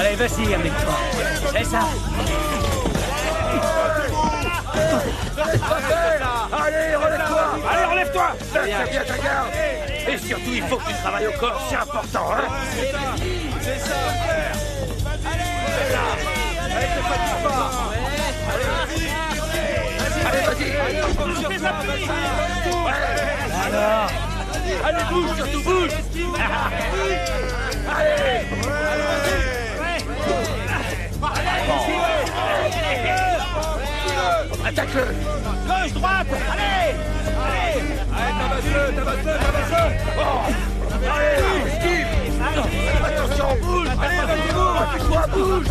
Allez, vas-y, amène-toi. C'est ça. Allez, relève-toi. Allez, relève-toi. Tiens bien ta garde. Et surtout, il faut que tu travailles au corps, c'est important, hein. C'est ça, frère. Allez, te fatigue pas. Allez, vas-y. Alors, Allez, bouge, surtout bouge. Allez. Attaque-le. Gauche, droite. Allez. Allez, tabasse-le. Allez, esquive. Attention, bouge. Allez, vas-y, bouge. Appuie-toi, bouge.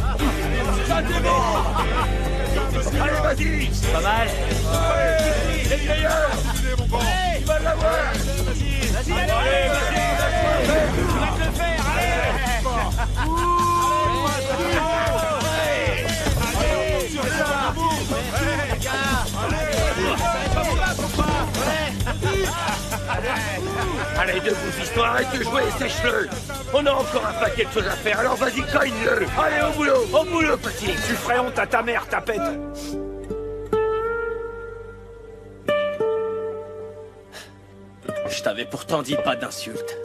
Ça, c'est bon. Allez, vas-y. pas mal. Les meilleurs. Tu vas l'avoir. Vas-y, allez. Tu vas te le faire, allez. Allez, debout, fiston, arrête de jouer et sèche-le. On a encore un paquet de choses à faire, alors vas-y, cogne-le. Allez, au boulot, petit. Tu ferais honte à ta mère, tapette. Je t'avais pourtant dit pas d'insultes.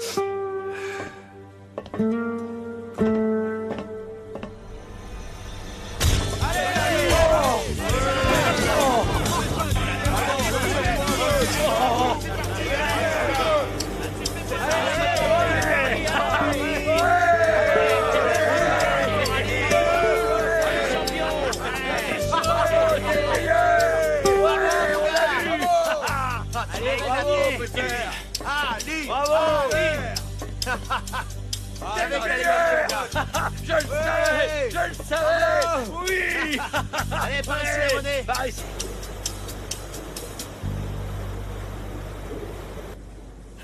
Je le savais. Oui. Allez, par ici, René. Par ici.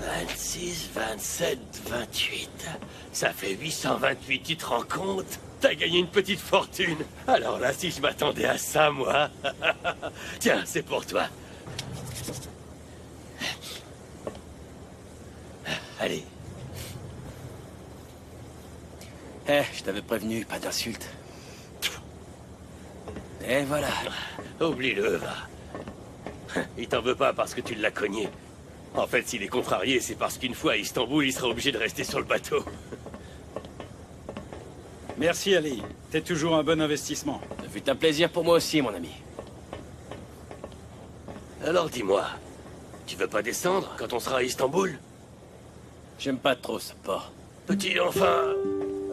26, 27, 28. Ça fait 828, tu te rends compte? T'as gagné une petite fortune. Alors là, si je m'attendais à ça, moi... Tiens, c'est pour toi. Allez. Je t'avais prévenu, pas d'insultes. Et voilà. Oublie-le, va. Il t'en veut pas parce que tu l'as cogné. En fait, s'il est contrarié, c'est parce qu'une fois à Istanbul, il sera obligé de rester sur le bateau. Merci Ali, t'es toujours un bon investissement. Ça fut un plaisir pour moi aussi, mon ami. Alors dis-moi, tu veux pas descendre quand on sera à Istanbul? J'aime pas trop ce port. Petit, enfin...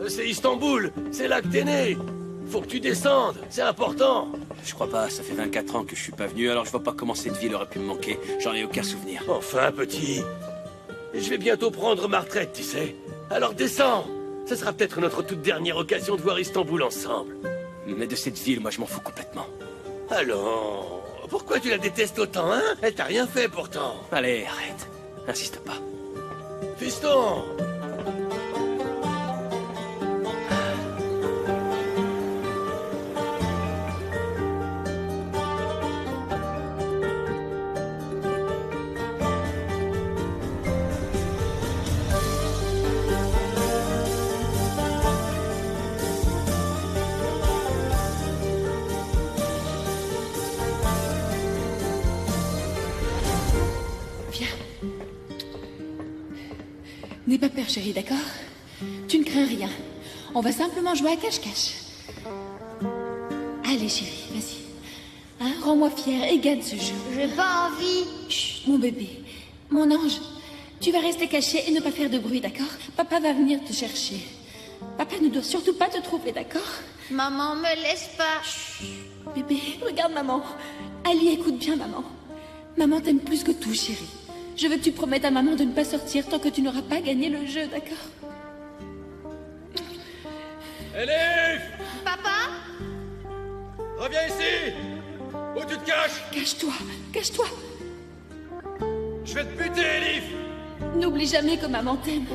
C'est Istanbul, c'est là que t'es né. Faut que tu descendes, c'est important. Je crois pas, ça fait 24 ans que je suis pas venu, alors je vois pas comment cette ville aurait pu me manquer. J'en ai aucun souvenir. Enfin, petit, je vais bientôt prendre ma retraite, tu sais. Alors descends. Ce sera peut-être notre toute dernière occasion de voir Istanbul ensemble. Mais de cette ville, moi je m'en fous complètement. Allons, pourquoi tu la détestes autant, hein? Elle t'a rien fait pourtant. Allez, arrête. Insiste pas. Fiston! N'aie pas peur, chérie, d'accord? Tu ne crains rien. On va simplement jouer à cache-cache. Allez, chérie, vas-y. Hein, rends-moi fière et gagne ce jeu. J'ai pas envie. Chut, mon bébé. Mon ange. Tu vas rester caché et ne pas faire de bruit, d'accord? Papa va venir te chercher. Papa ne doit surtout pas te trouver, d'accord? Maman, me laisse pas. Chut, bébé, regarde maman. Ali, écoute bien maman. Maman t'aime plus que tout, chérie. Je veux que tu promettes à maman de ne pas sortir tant que tu n'auras pas gagné le jeu, d'accord? Elif! Papa? Reviens ici! Où tu te caches? Cache-toi, cache-toi. Je vais te buter, Elif! N'oublie jamais que maman t'aime.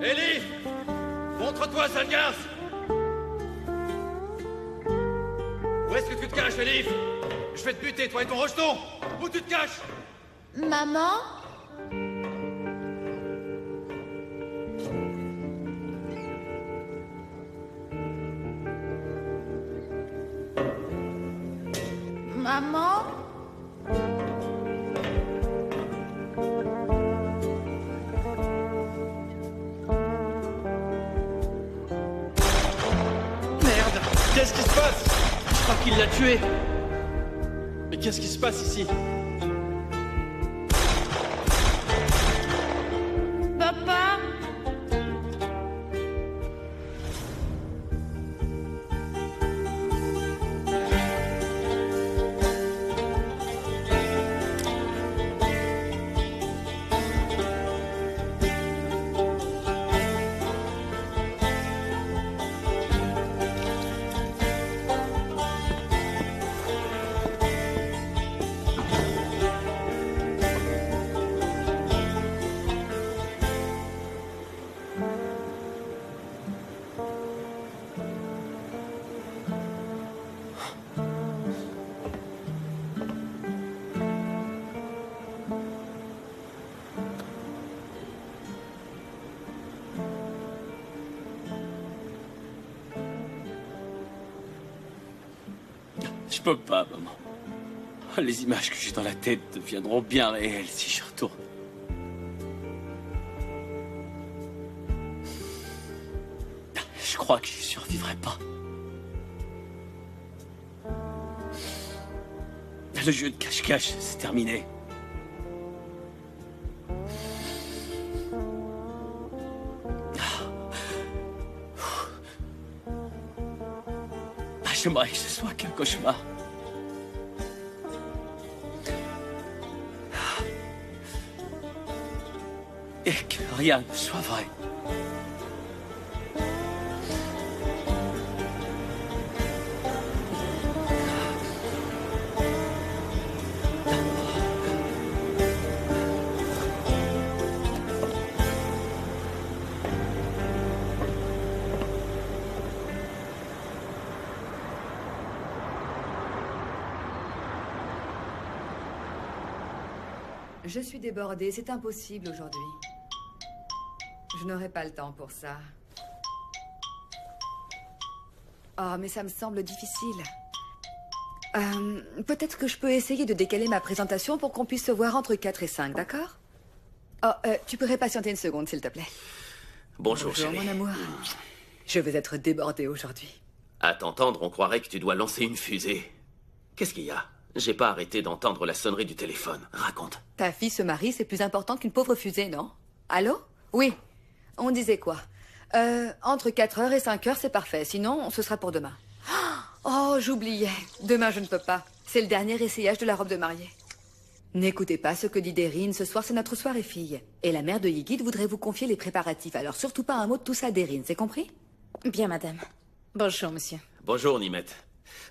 Elif! Montre-toi, sale garce! Où est-ce que tu te caches, Elif? Je vais te buter, toi et ton rejeton! Où tu te caches? Maman? Maman? Merde! Qu'est-ce qui se passe? Je crois qu'il l'a tué. Mais qu'est-ce qui se passe ici? Papa? Je peux pas, maman. Les images que j'ai dans la tête deviendront bien réelles si je retourne. Je crois que j'y survivrai pas. Le jeu de cache-cache, c'est terminé. J'aimerais que ce soit qu'un cauchemar. Et que rien ne soit vrai. Je suis débordée, c'est impossible aujourd'hui. Je n'aurai pas le temps pour ça. Oh, mais ça me semble difficile. Peut-être que je peux essayer de décaler ma présentation pour qu'on puisse se voir entre 4 et 5, d'accord? Oh, tu pourrais patienter une seconde, s'il te plaît. Bonjour, Bonjour, chérie. mon amour. Je vais être débordée aujourd'hui. À t'entendre, on croirait que tu dois lancer une fusée. Qu'est-ce qu'il y a? J'ai pas arrêté d'entendre la sonnerie du téléphone. Raconte. Ta fille se marie, c'est plus important qu'une pauvre fusée, non? Allô? Oui. On disait quoi? Entre 4h et 5h, c'est parfait. Sinon, ce sera pour demain. Oh, j'oubliais. Demain, je ne peux pas. C'est le dernier essayage de la robe de mariée. N'écoutez pas ce que dit Derine. Ce soir, c'est notre soirée fille. Et la mère de Yigit voudrait vous confier les préparatifs. Alors surtout pas un mot de tout ça à Derine, c'est compris? Bien, madame. Bonjour, monsieur. Bonjour, Nimette.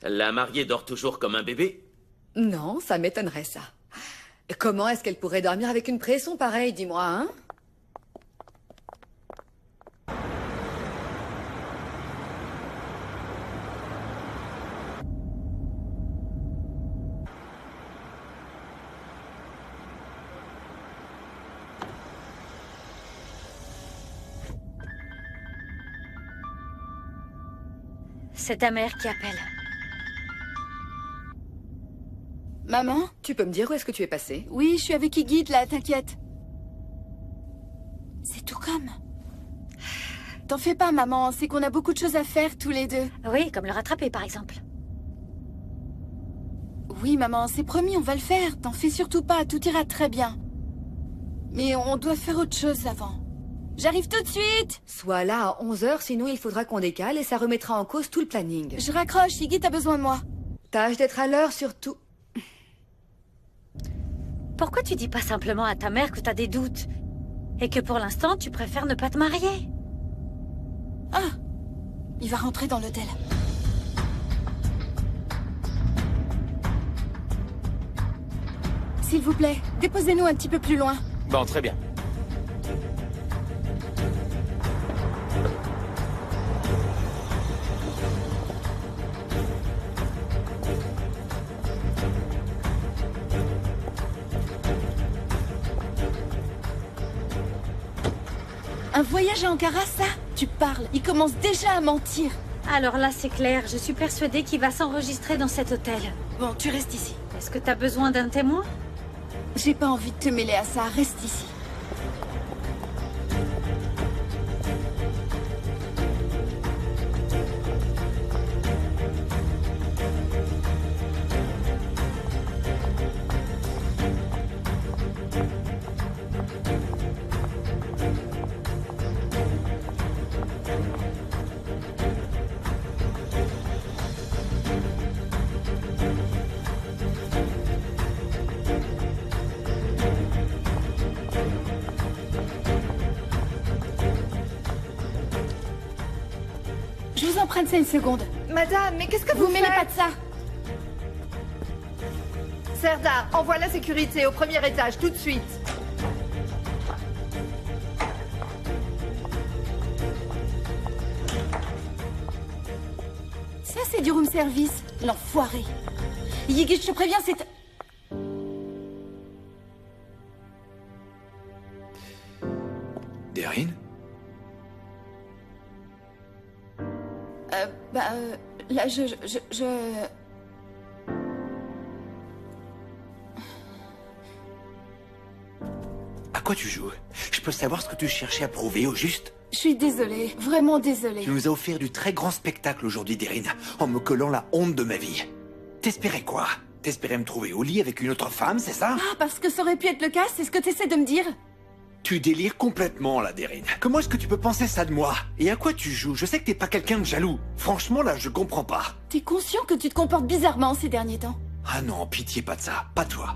La mariée dort toujours comme un bébé? Non, ça m'étonnerait, ça. Comment est-ce qu'elle pourrait dormir avec une pression pareille, dis-moi, hein? C'est ta mère qui appelle. Maman? Tu peux me dire où est-ce que tu es passée? Oui, je suis avec Yigit, là, t'inquiète. C'est tout comme. T'en fais pas, maman, c'est qu'on a beaucoup de choses à faire, tous les deux. Oui, comme le rattraper, par exemple. Oui, maman, c'est promis, on va le faire. T'en fais surtout pas, tout ira très bien. Mais on doit faire autre chose avant. J'arrive tout de suite! Sois là à 11h, sinon il faudra qu'on décale et ça remettra en cause tout le planning. Je raccroche, Yigit a besoin de moi. Tâche d'être à l'heure, surtout. Pourquoi tu dis pas simplement à ta mère que t'as des doutes? Et que pour l'instant, tu préfères ne pas te marier? Ah! Il va rentrer dans l'hôtel. S'il vous plaît, déposez-nous un petit peu plus loin. Bon, très bien. Un voyage à Ankara, ça? Tu parles, il commence déjà à mentir. Alors là, c'est clair. Je suis persuadée qu'il va s'enregistrer dans cet hôtel. Bon, tu restes ici. Est-ce que t'as besoin d'un témoin? J'ai pas envie de te mêler à ça. Reste ici. Je vous emprunte ça une seconde. Madame, mais qu'est-ce que Vous vous mêlez pas faites? de ça. Serdar, envoie la sécurité au premier étage, tout de suite. Ça, c'est du room service. L'enfoiré. Yigit, je te préviens, c'est... Deryn? Là, À quoi tu joues? Je peux savoir ce que tu cherchais à prouver au juste? Je suis désolée. Vraiment désolée. Tu nous as offert du très grand spectacle aujourd'hui, Deryn, en me collant la honte de ma vie. T'espérais quoi? T'espérais me trouver au lit avec une autre femme, c'est ça? Ah, parce que ça aurait pu être le cas, c'est ce que t'essaies de me dire? Tu délires complètement, là, Deryn. Comment est-ce que tu peux penser ça de moi? Et à quoi tu joues? Je sais que t'es pas quelqu'un de jaloux. Franchement, là, je comprends pas. T'es conscient que tu te comportes bizarrement ces derniers temps? Ah non, pitié, pas de ça. Pas toi.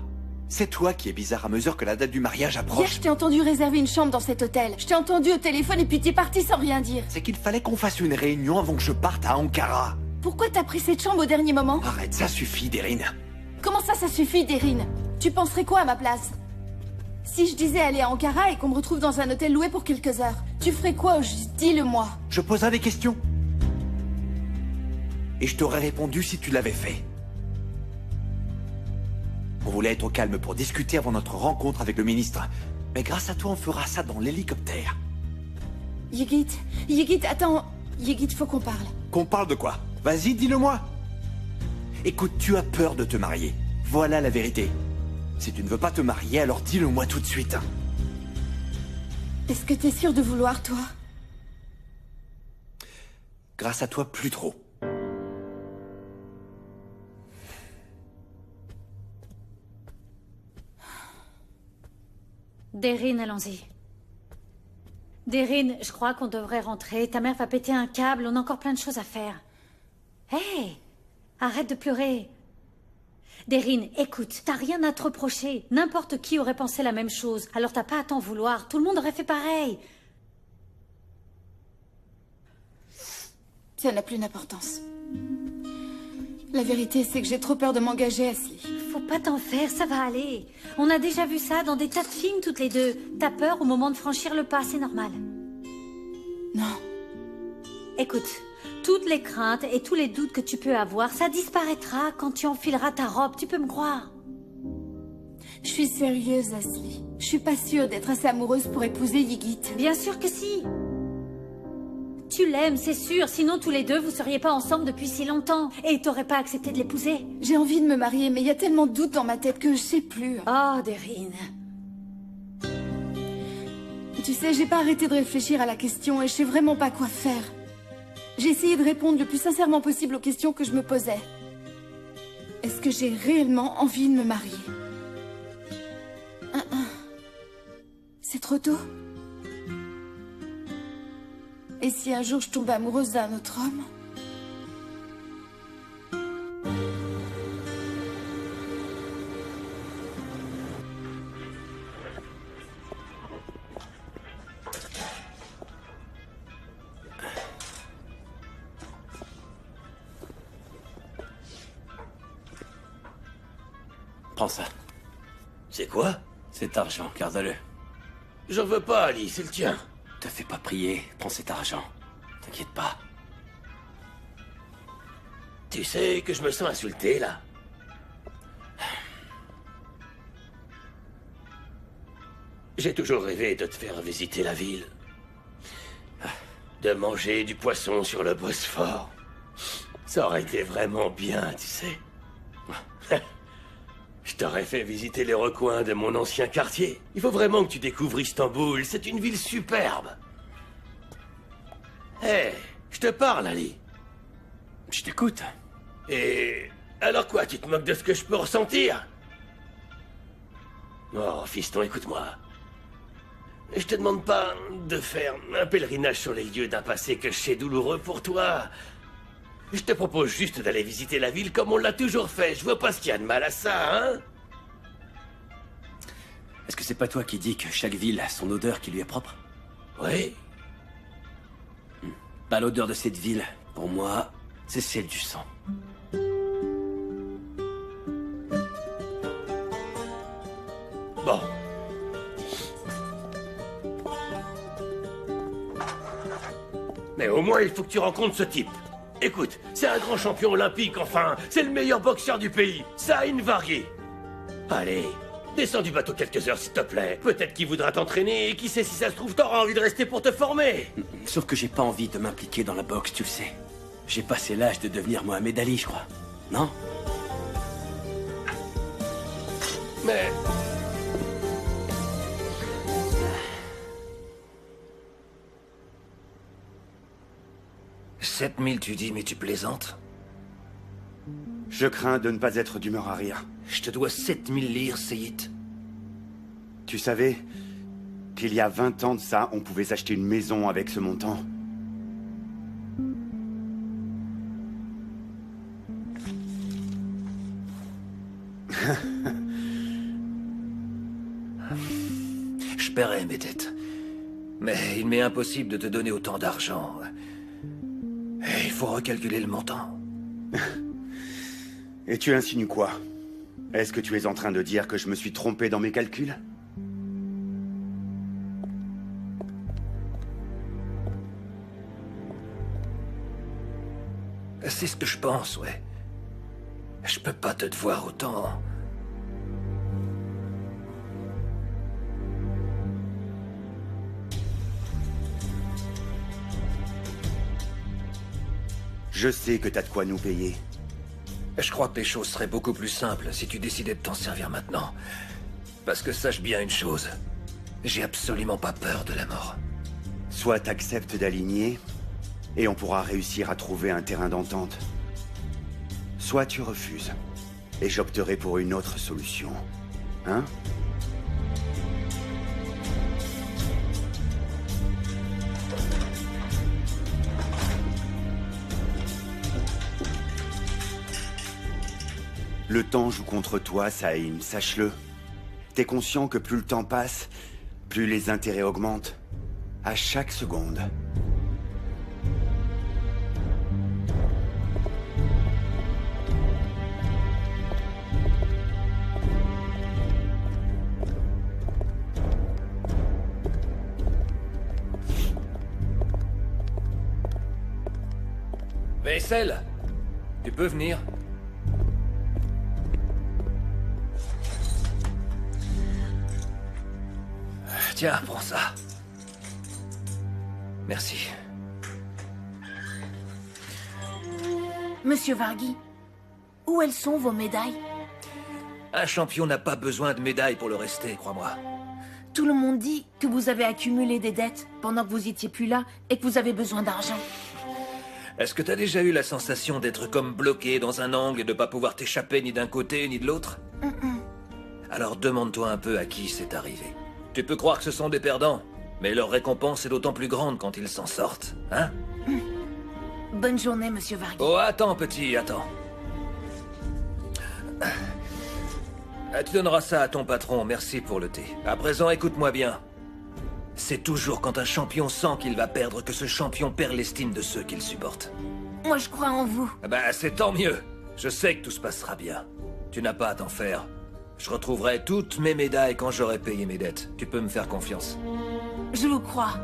C'est toi qui es bizarre à mesure que la date du mariage Hier, approche. je t'ai entendu réserver une chambre dans cet hôtel. Je t'ai entendu au téléphone et puis t'es parti sans rien dire. C'est qu'il fallait qu'on fasse une réunion avant que je parte à Ankara. Pourquoi t'as pris cette chambre au dernier moment? Arrête, ça suffit, Deryn. Comment ça suffit, Deryn? Tu penserais quoi à ma place? Si je disais aller à Ankara et qu'on me retrouve dans un hôtel loué pour quelques heures, tu ferais quoi au juste? Dis-le-moi. Je poserai des questions. Et je t'aurais répondu si tu l'avais fait. On voulait être au calme pour discuter avant notre rencontre avec le ministre. Mais grâce à toi, on fera ça dans l'hélicoptère. Yigit, attends. Yigit, faut qu'on parle. Qu'on parle de quoi? Vas-y, dis-le-moi. Écoute, tu as peur de te marier. Voilà la vérité. Si tu ne veux pas te marier, alors dis-le-moi tout de suite. Est-ce que t'es sûr de vouloir, toi? Grâce à toi, plus trop. Deryn, allons-y. Deryn, je crois qu'on devrait rentrer. Ta mère va péter un câble, on a encore plein de choses à faire. Hé! Arrête de pleurer. Deryn, écoute, t'as rien à te reprocher. N'importe qui aurait pensé la même chose. Alors t'as pas à t'en vouloir. Tout le monde aurait fait pareil. Ça n'a plus d'importance. La vérité, c'est que j'ai trop peur de m'engager, Ashley. Faut pas t'en faire, ça va aller. On a déjà vu ça dans des tas de films toutes les deux. T'as peur au moment de franchir le pas, c'est normal. Non. Écoute, toutes les craintes et tous les doutes que tu peux avoir, ça disparaîtra quand tu enfileras ta robe, tu peux me croire. Je suis sérieuse, Ashley. Je suis pas sûre d'être assez amoureuse pour épouser Yigit. Bien sûr que si. Tu l'aimes, c'est sûr, sinon tous les deux vous seriez pas ensemble depuis si longtemps. Et t'aurais pas accepté de l'épouser. J'ai envie de me marier, mais il y a tellement de doutes dans ma tête que je sais plus. Oh, Deryn. Tu sais, j'ai pas arrêté de réfléchir à la question et je sais vraiment pas quoi faire. J'ai essayé de répondre le plus sincèrement possible aux questions que je me posais. Est-ce que j'ai réellement envie de me marier? C'est trop tôt? Et si un jour je tombe amoureuse d'un autre homme? Prends ça. C'est quoi? Cet argent, garde-le. J'en veux pas, Ali, c'est le tien. Te fais pas prier, prends cet argent. T'inquiète pas. Tu sais que je me sens insulté, là. J'ai toujours rêvé de te faire visiter la ville. De manger du poisson sur le Bosphore. Ça aurait été vraiment bien, tu sais. Je t'aurais fait visiter les recoins de mon ancien quartier. Il faut vraiment que tu découvres Istanbul. C'est une ville superbe. Hé, je te parle, Ali. Je t'écoute. Et... alors quoi, tu te moques de ce que je peux ressentir? Oh, fiston, écoute-moi. Je te demande pas de faire un pèlerinage sur les lieux d'un passé que je sais douloureux pour toi. Je te propose juste d'aller visiter la ville comme on l'a toujours fait. Je vois pas ce qu'il y a de mal à ça, hein? Est-ce que c'est pas toi qui dis que chaque ville a son odeur qui lui est propre? Oui. Bah, l'odeur de cette ville, pour moi, c'est celle du sang. Bon. Mais au moins, il faut que tu rencontres ce type. Écoute, c'est un grand champion olympique, enfin. C'est le meilleur boxeur du pays. Sahin Varghi. Allez, descends du bateau quelques heures, s'il te plaît. Peut-être qu'il voudra t'entraîner, et qui sait si ça se trouve, t'auras envie de rester pour te former. Sauf que j'ai pas envie de m'impliquer dans la boxe, tu le sais. J'ai passé l'âge de devenir Mohamed Ali, je crois. Non? Mais... 7000, tu dis, mais tu plaisantes? Je crains de ne pas être d'humeur à rire. Je te dois 7000 lire, Seyit. Tu savais qu'il y a 20 ans de ça, on pouvait s'acheter une maison avec ce montant? Je paierai mes dettes. Mais il m'est impossible de te donner autant d'argent. Et il faut recalculer le montant. Et tu insinues quoi? Est-ce que tu es en train de dire que je me suis trompé dans mes calculs? C'est ce que je pense, ouais. Je peux pas te devoir autant. Je sais que t'as de quoi nous payer. Je crois que les choses seraient beaucoup plus simples si tu décidais de t'en servir maintenant. Parce que sache bien une chose. J'ai absolument pas peur de la mort. Soit t'acceptes d'aligner, et on pourra réussir à trouver un terrain d'entente. Soit tu refuses, et j'opterai pour une autre solution. Hein? Le temps joue contre toi, Sahin, sache-le. T'es conscient que plus le temps passe, plus les intérêts augmentent. À chaque seconde. Vaisselle, tu peux venir? Tiens, prends ça. Merci. Monsieur Varghi, où elles sont vos médailles? Un champion n'a pas besoin de médaille pour le rester, crois-moi. Tout le monde dit que vous avez accumulé des dettes pendant que vous étiez plus là et que vous avez besoin d'argent. Est-ce que t'as déjà eu la sensation d'être comme bloqué dans un angle et de pas pouvoir t'échapper ni d'un côté ni de l'autre? Alors demande-toi un peu à qui c'est arrivé. Tu peux croire que ce sont des perdants, mais leur récompense est d'autant plus grande quand ils s'en sortent, hein? Bonne journée, monsieur Varghi. Oh, attends, petit, attends. Tu donneras ça à ton patron, merci pour le thé. À présent, écoute-moi bien. C'est toujours quand un champion sent qu'il va perdre que ce champion perd l'estime de ceux qu'il supporte. Moi, je crois en vous. Bah, c'est tant mieux. Je sais que tout se passera bien. Tu n'as pas à t'en faire. Je retrouverai toutes mes médailles quand j'aurai payé mes dettes. Tu peux me faire confiance. Je vous crois.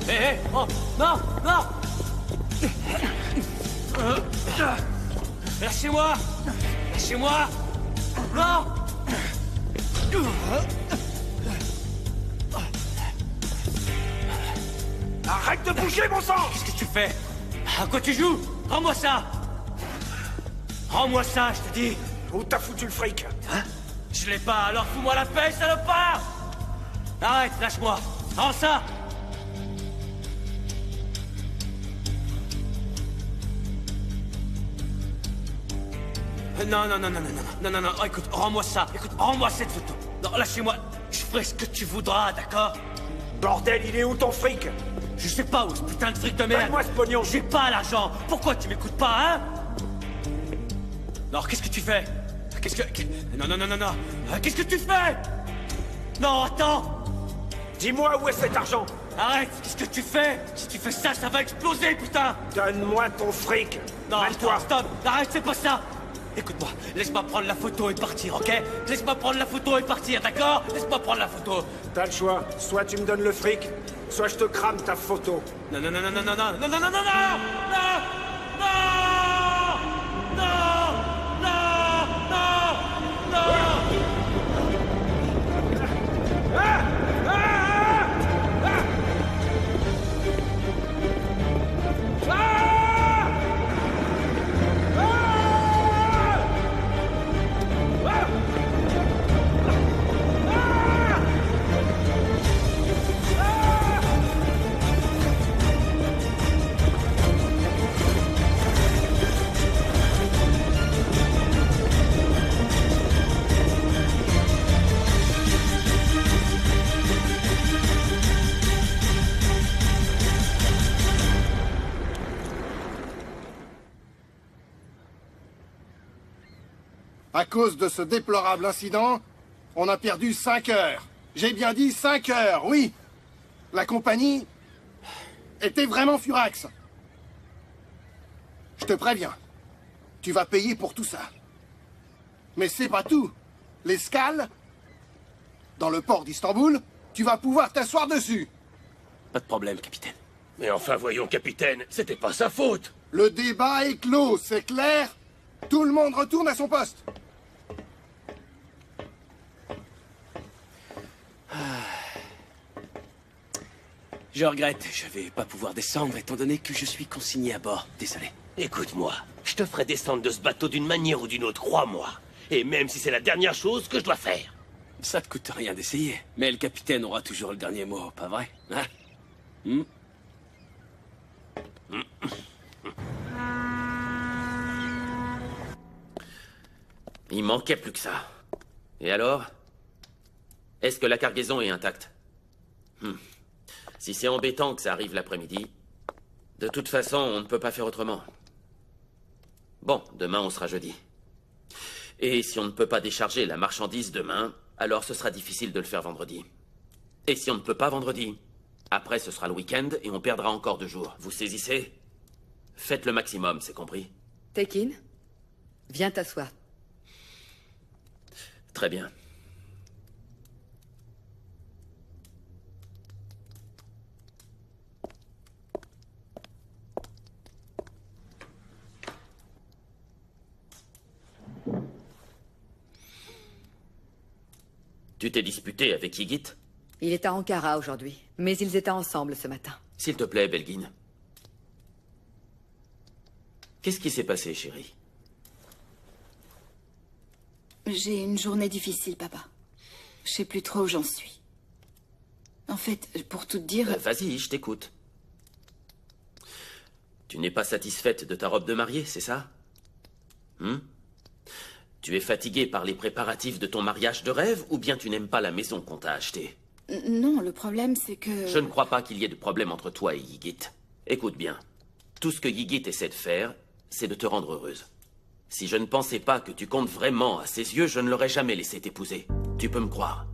Hé, oh, non, non. Lâchez-moi. Lâchez-moi. Non. Arrête de bouger, bon sang! Qu'est-ce que tu fais? À quoi tu joues? Rends-moi ça. Rends-moi ça, je te dis. Où t'as foutu le fric? Hein? Je l'ai pas, alors fous-moi la paix, salopard! Arrête, lâche-moi. Rends ça. Non, non, non, non, non, non, non, non, non, écoute, rends-moi ça, écoute, rends-moi cette photo. Non, lâchez-moi, je ferai ce que tu voudras, d'accord? Bordel, il est où ton fric? Je sais pas où ce putain de fric de merde. Donne-moi ce pognon. J'ai pas l'argent. Pourquoi tu m'écoutes pas, hein? Non, qu'est-ce que tu fais? Qu'est-ce que... Non, non, non, non, non. Qu'est-ce que tu fais? Non, attends. Dis-moi où est cet argent? Arrête, qu'est-ce que tu fais? Si tu fais ça, ça va exploser, putain. Donne-moi ton fric. Non, Mène-toi. attends, stop. Arrête, c'est pas ça. Écoute-moi, laisse-moi prendre la photo et partir, ok? Laisse-moi prendre la photo et partir, d'accord? Laisse-moi prendre la photo. T'as le choix. Soit tu me donnes le fric, soit je te crame ta photo. Non, non, non, non, non, non, non, non, non, non, non, non, non, non, non, non, non, non. À cause de ce déplorable incident, on a perdu 5 heures. J'ai bien dit 5 heures, oui. La compagnie était vraiment furax. Je te préviens, tu vas payer pour tout ça. Mais c'est pas tout. L'escale, dans le port d'Istanbul, tu vas pouvoir t'asseoir dessus. Pas de problème, capitaine. Mais enfin, voyons, capitaine, c'était pas sa faute. Le débat est clos, c'est clair? Tout le monde retourne à son poste. Je regrette, je vais pas pouvoir descendre étant donné que je suis consigné à bord. Désolé. Écoute-moi, je te ferai descendre de ce bateau d'une manière ou d'une autre, crois-moi. Et même si c'est la dernière chose que je dois faire. Ça te coûte rien d'essayer. Mais le capitaine aura toujours le dernier mot, pas vrai? Hein? Il manquait plus que ça. Et alors? Est-ce que la cargaison est intacte? Si c'est embêtant que ça arrive l'après-midi, de toute façon, on ne peut pas faire autrement. Bon, demain, on sera jeudi. Et si on ne peut pas décharger la marchandise demain, alors ce sera difficile de le faire vendredi. Et si on ne peut pas vendredi, après ce sera le week-end et on perdra encore 2 jours. Vous saisissez? Faites le maximum, c'est compris? Tekin, viens t'asseoir. Très bien. Tu t'es disputé avec Yigit? Il est à Ankara aujourd'hui, mais ils étaient ensemble ce matin. S'il te plaît, Belgin. Qu'est-ce qui s'est passé, chérie? J'ai une journée difficile, papa. Je sais plus trop où j'en suis. En fait, pour tout te dire... Vas-y, je t'écoute. Tu n'es pas satisfaite de ta robe de mariée, c'est ça? Tu es fatigué par les préparatifs de ton mariage de rêve ou bien tu n'aimes pas la maison qu'on t'a achetée? Non, le problème c'est que... Je ne crois pas qu'il y ait de problème entre toi et Yigit. Écoute bien. Tout ce que Yigit essaie de faire, c'est de te rendre heureuse. Si je ne pensais pas que tu comptes vraiment à ses yeux, je ne l'aurais jamais laissé t'épouser. Tu peux me croire.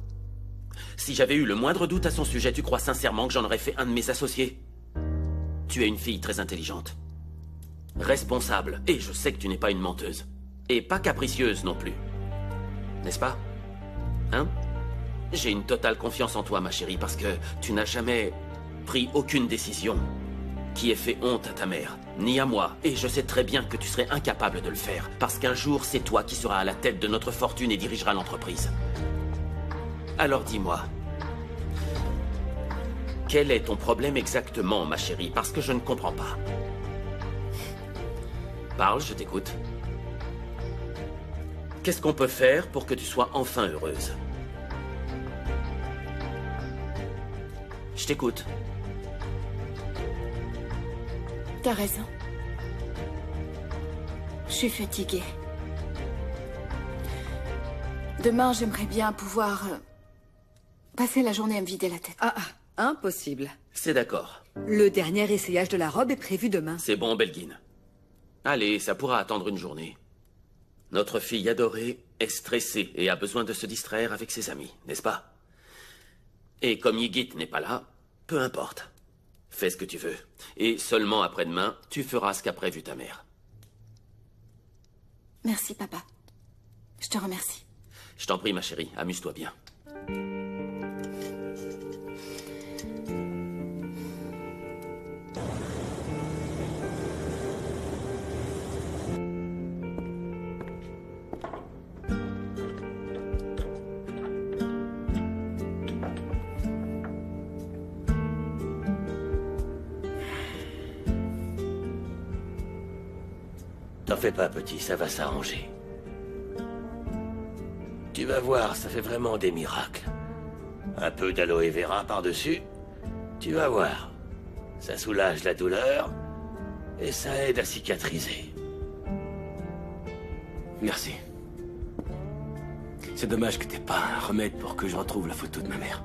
Si j'avais eu le moindre doute à son sujet, tu crois sincèrement que j'en aurais fait un de mes associés? Tu es une fille très intelligente. Responsable, et je sais que tu n'es pas une menteuse. Et pas capricieuse non plus. N'est-ce pas? Hein? J'ai une totale confiance en toi, ma chérie, parce que tu n'as jamais pris aucune décision qui ait fait honte à ta mère, ni à moi. Et je sais très bien que tu serais incapable de le faire, parce qu'un jour, c'est toi qui seras à la tête de notre fortune et dirigeras l'entreprise. Alors dis-moi, quel est ton problème exactement, ma chérie? Parce que je ne comprends pas. Parle, je t'écoute. Qu'est-ce qu'on peut faire pour que tu sois enfin heureuse? Je t'écoute. T'as raison. Je suis fatiguée. Demain, j'aimerais bien pouvoir passer la journée à me vider la tête. Ah, impossible. C'est d'accord. Le dernier essayage de la robe est prévu demain. C'est bon, Belgin. Allez, ça pourra attendre une journée. Notre fille adorée est stressée et a besoin de se distraire avec ses amis, n'est-ce pas? Et comme Yigit n'est pas là, peu importe. Fais ce que tu veux. Et seulement après-demain, tu feras ce qu'a prévu ta mère. Merci, papa. Je te remercie. Je t'en prie, ma chérie, amuse-toi bien. T'en fais pas, petit, ça va s'arranger. Tu vas voir, ça fait vraiment des miracles. Un peu d'aloe vera par-dessus, tu vas voir. Ça soulage la douleur et ça aide à cicatriser. Merci. C'est dommage que t'aies pas un remède pour que je retrouve la photo de ma mère.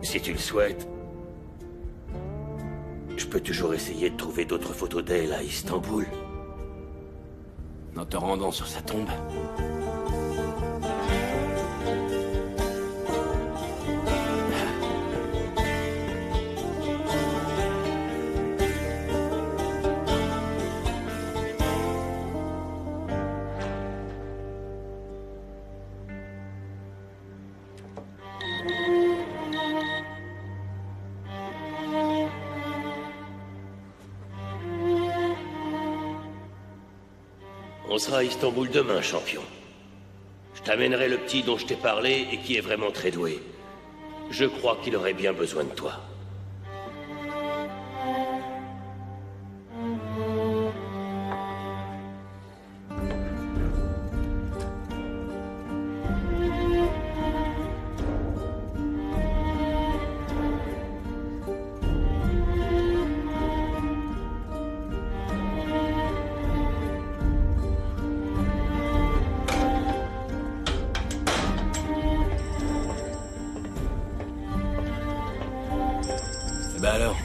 Si tu le souhaites, je peux toujours essayer de trouver d'autres photos d'elle à Istanbul. En te rendant sur sa tombe. On sera à Istanbul demain, champion. Je t'amènerai le petit dont je t'ai parlé et qui est vraiment très doué. Je crois qu'il aurait bien besoin de toi. Bah alors,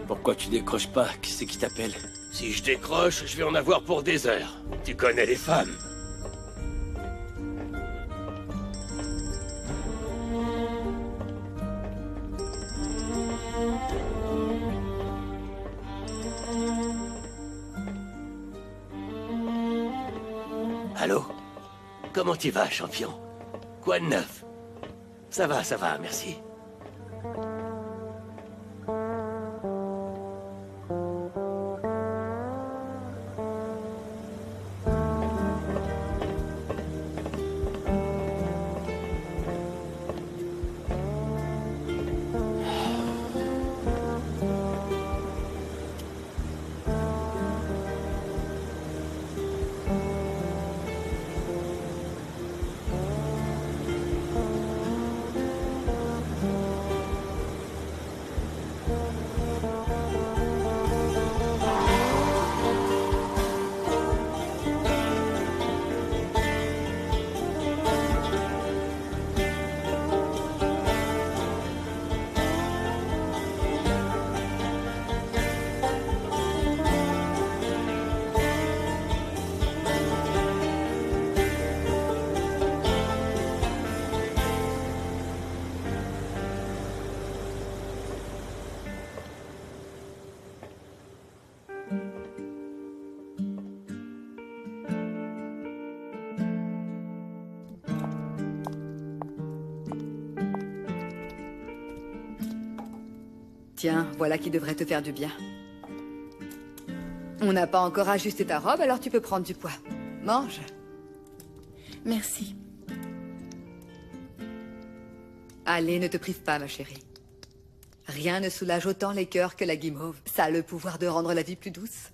pourquoi tu décroches pas? Qui c'est qui t'appelle? Si je décroche, je vais en avoir pour des heures. Tu connais les femmes. Allô? Comment tu vas, champion? Quoi de neuf? Ça va, merci. Tiens, voilà qui devrait te faire du bien. On n'a pas encore ajusté ta robe, alors tu peux prendre du poids. Mange. Merci. Allez, ne te prive pas, ma chérie. Rien ne soulage autant les cœurs que la guimauve. Ça a le pouvoir de rendre la vie plus douce.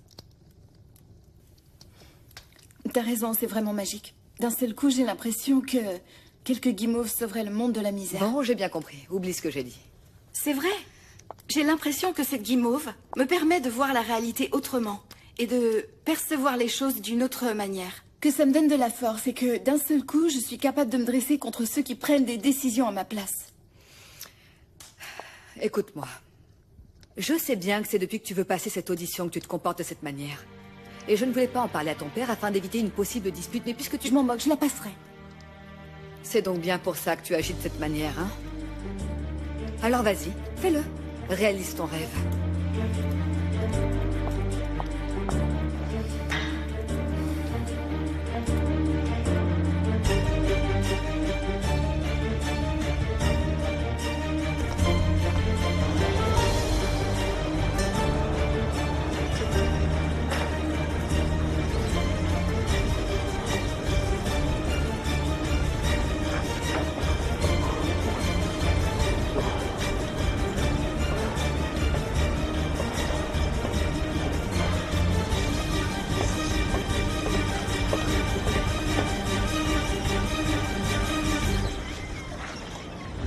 T'as raison, c'est vraiment magique. D'un seul coup, j'ai l'impression que quelques guimauves sauveraient le monde de la misère. Bon, j'ai bien compris. Oublie ce que j'ai dit. C'est vrai. J'ai l'impression que cette guimauve me permet de voir la réalité autrement et de percevoir les choses d'une autre manière. Que ça me donne de la force et que d'un seul coup, je suis capable de me dresser contre ceux qui prennent des décisions à ma place. Écoute-moi. Je sais bien que c'est depuis que tu veux passer cette audition que tu te comportes de cette manière. Et je ne voulais pas en parler à ton père afin d'éviter une possible dispute, mais puisque tu... Je m'en moque, je la passerai. C'est donc bien pour ça que tu agis de cette manière, hein? Alors vas-y, fais-le. Réalise ton rêve.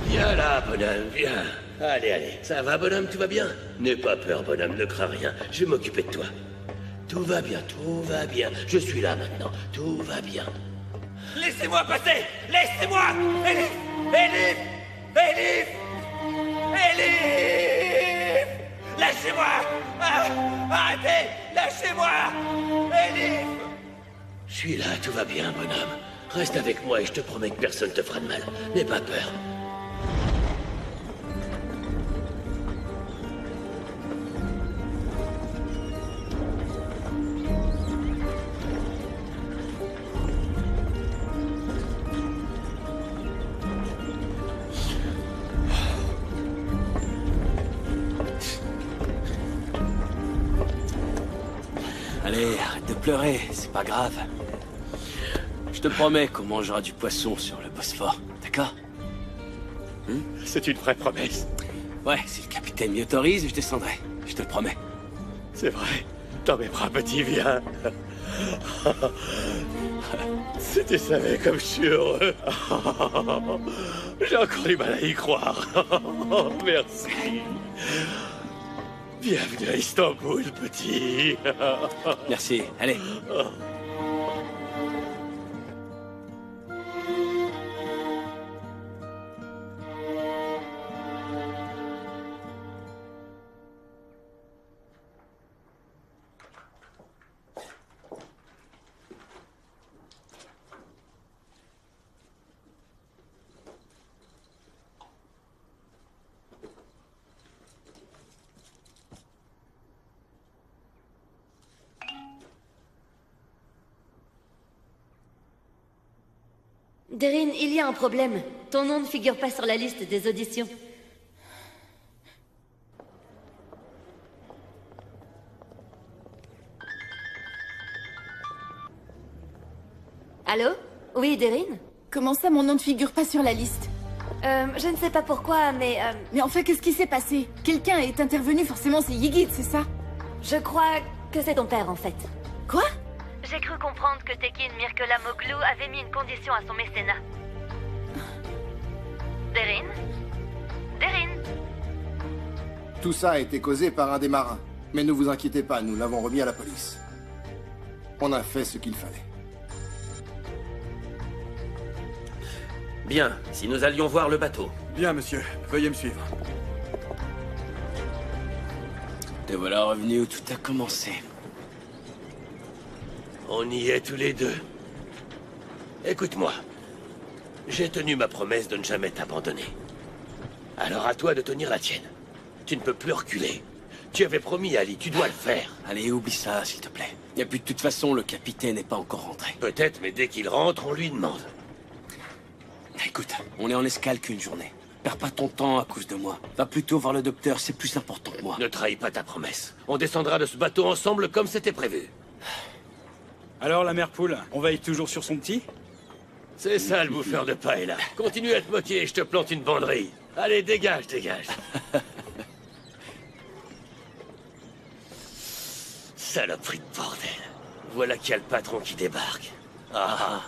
Viens là, bonhomme, viens. Allez, allez. Ça va, bonhomme, tout va bien? N'aie pas peur, bonhomme, ne crains rien. Je vais m'occuper de toi. Tout va bien, tout va bien. Je suis là maintenant. Tout va bien. Laissez-moi passer! Laissez-moi! Elif! Elif! Elif! Elif! Lâchez-moi! Ah, arrêtez! Lâchez-moi! Elif! Je suis là, tout va bien, bonhomme. Reste avec moi et je te promets que personne te fera de mal. N'aie pas peur. Allez, arrête de pleurer, c'est pas grave. Je te promets qu'on mangera du poisson sur le Bosphore, d'accord? C'est une vraie promesse. Ouais, si le capitaine m'y autorise, je descendrai. Je te le promets. C'est vrai. Dans mes bras, petit, viens. Si tu savais comme je suis heureux. J'ai encore du mal à y croire. Merci. Bienvenue à Istanbul, petit. Merci, allez. Deryn, il y a un problème. Ton nom ne figure pas sur la liste des auditions. Allô? Oui, Deryn? Comment ça, mon nom ne figure pas sur la liste? Je ne sais pas pourquoi, mais... Mais enfin, qu'est-ce qui s'est passé? Quelqu'un est intervenu, forcément c'est Yigit, c'est ça? Je crois que c'est ton père, en fait. Quoi? J'ai cru comprendre que Tekin Mirkelamoglu avait mis une condition à son mécénat. Deryn? Deryn? Tout ça a été causé par un des marins. Mais ne vous inquiétez pas, nous l'avons remis à la police. On a fait ce qu'il fallait. Bien, si nous allions voir le bateau. Bien, monsieur. Veuillez me suivre. Te voilà revenu où tout a commencé. On y est tous les deux. Écoute-moi. J'ai tenu ma promesse de ne jamais t'abandonner. Alors à toi de tenir la tienne. Tu ne peux plus reculer. Tu avais promis, Ali, tu dois le faire. Allez, oublie ça, s'il te plaît. Et puis de toute façon, le capitaine n'est pas encore rentré. Peut-être, mais dès qu'il rentre, on lui demande. Écoute, on est en escale qu'une journée. Perds pas ton temps à cause de moi. Va plutôt voir le docteur, c'est plus important que moi. Ne trahis pas ta promesse. On descendra de ce bateau ensemble comme c'était prévu. Alors, la mère poule, on veille toujours sur son petit? C'est ça le bouffeur de paille, là. Continue à te moquer et je te plante une banderille. Allez, dégage, dégage. Saloperie de bordel. Voilà qu'il y a le patron qui débarque. Ah.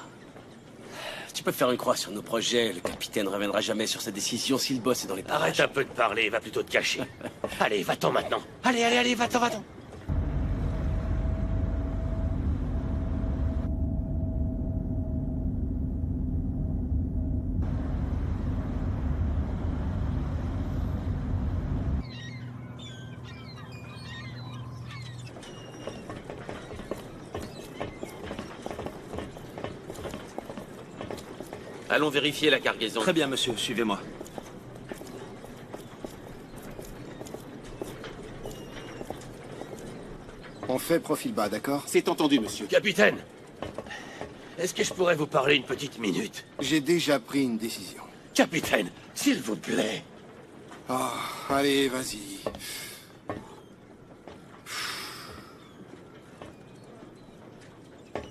Tu peux faire une croix sur nos projets. Le capitaine ne reviendra jamais sur sa décision si le boss est dans les parages. Arrête un peu de parler, va plutôt te cacher. Allez, va-t'en maintenant. Allez, va-t'en, va-t'en. Allons vérifier la cargaison. Très bien, monsieur, suivez-moi. On fait profil bas, d'accord? C'est entendu, monsieur. Capitaine, est-ce que je pourrais vous parler une petite minute? J'ai déjà pris une décision. Capitaine, s'il vous plaît. Ah, allez, vas-y.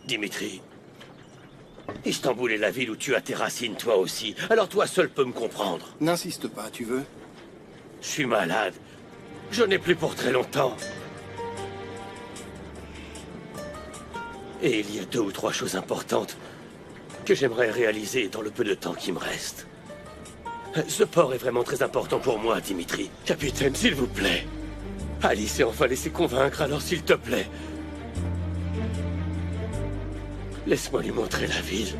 Dimitri, Istanbul est la ville où tu as tes racines, toi aussi. Alors toi seul peux me comprendre. N'insiste pas, tu veux? Je suis malade. Je n'ai plus pour très longtemps. Et il y a 2 ou 3 choses importantes que j'aimerais réaliser dans le peu de temps qui me reste. Ce port est vraiment très important pour moi, Dimitri. Capitaine, s'il vous plaît. Alice s'est enfin laissé convaincre, alors s'il te plaît. Laisse-moi lui montrer la ville.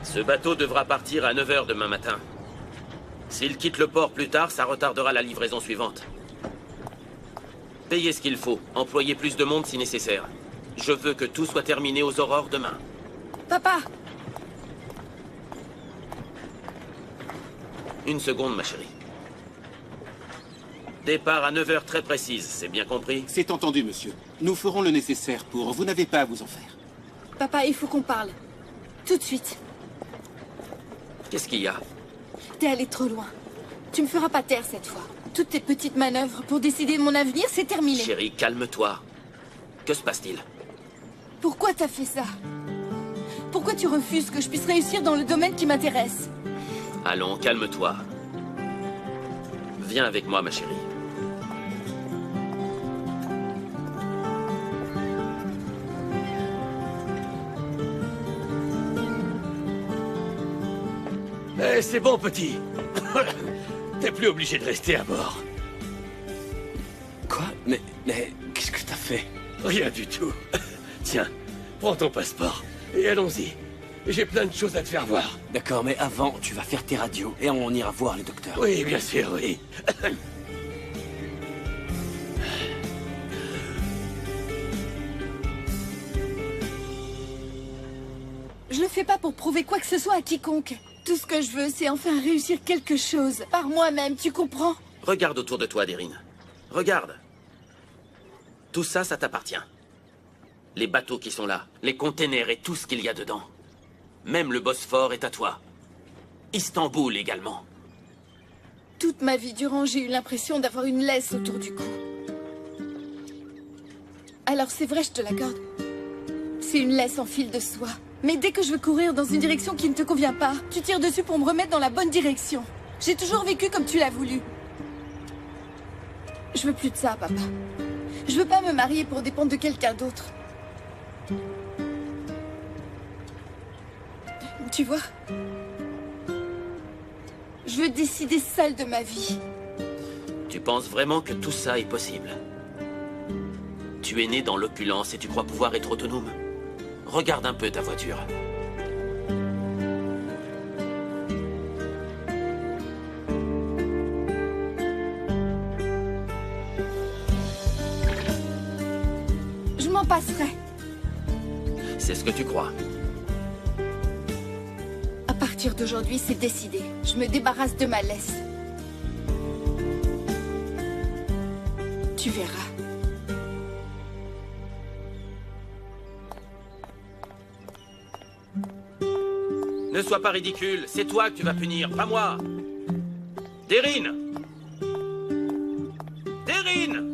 Ce bateau devra partir à 9 h demain matin. S'il quitte le port plus tard, ça retardera la livraison suivante. Payez ce qu'il faut, employez plus de monde si nécessaire. Je veux que tout soit terminé aux aurores demain. Papa! Une seconde, ma chérie. Départ à 9 h très précise, c'est bien compris? C'est entendu, monsieur. Nous ferons le nécessaire pour... Vous n'avez pas à vous en faire. Papa, il faut qu'on parle. Tout de suite. Qu'est-ce qu'il y a? T'es allé trop loin. Tu me feras pas taire cette fois. Toutes tes petites manœuvres pour décider de mon avenir, c'est terminé. Chérie, calme-toi. Que se passe-t-il? Pourquoi t'as fait ça? Pourquoi tu refuses que je puisse réussir dans le domaine qui m'intéresse? Allons, calme-toi. Viens avec moi, ma chérie. Eh, c'est bon, petit. T'es plus obligé de rester à bord. Quoi? Mais qu'est-ce que t'as fait? Rien du tout. Tiens, prends ton passeport et allons-y. J'ai plein de choses à te faire voir. D'accord, mais avant, tu vas faire tes radios et on ira voir le docteur. Oui, bien sûr, oui. Je le fais pas pour prouver quoi que ce soit à quiconque. Tout ce que je veux, c'est enfin réussir quelque chose. Par moi-même, tu comprends? Regarde autour de toi, Deryn. Regarde. Tout ça, ça t'appartient. Les bateaux qui sont là, les containers et tout ce qu'il y a dedans. Même le Bosphore est à toi. Istanbul également. Toute ma vie durant, j'ai eu l'impression d'avoir une laisse autour du cou. Alors c'est vrai, je te l'accorde. C'est une laisse en fil de soie. Mais dès que je veux courir dans une direction qui ne te convient pas, tu tires dessus pour me remettre dans la bonne direction. J'ai toujours vécu comme tu l'as voulu. Je veux plus de ça, papa. Je veux pas me marier pour dépendre de quelqu'un d'autre. Tu vois? Je veux décider seule de ma vie. Tu penses vraiment que tout ça est possible? Tu es né dans l'opulence et tu crois pouvoir être autonome? Regarde un peu ta voiture. m'en passerai. C'est ce que tu crois. À partir d'aujourd'hui, c'est décidé. Je me débarrasse de ma laisse. Tu verras. Ne sois pas ridicule, c'est toi que tu vas punir, pas moi. Deryn! Deryn!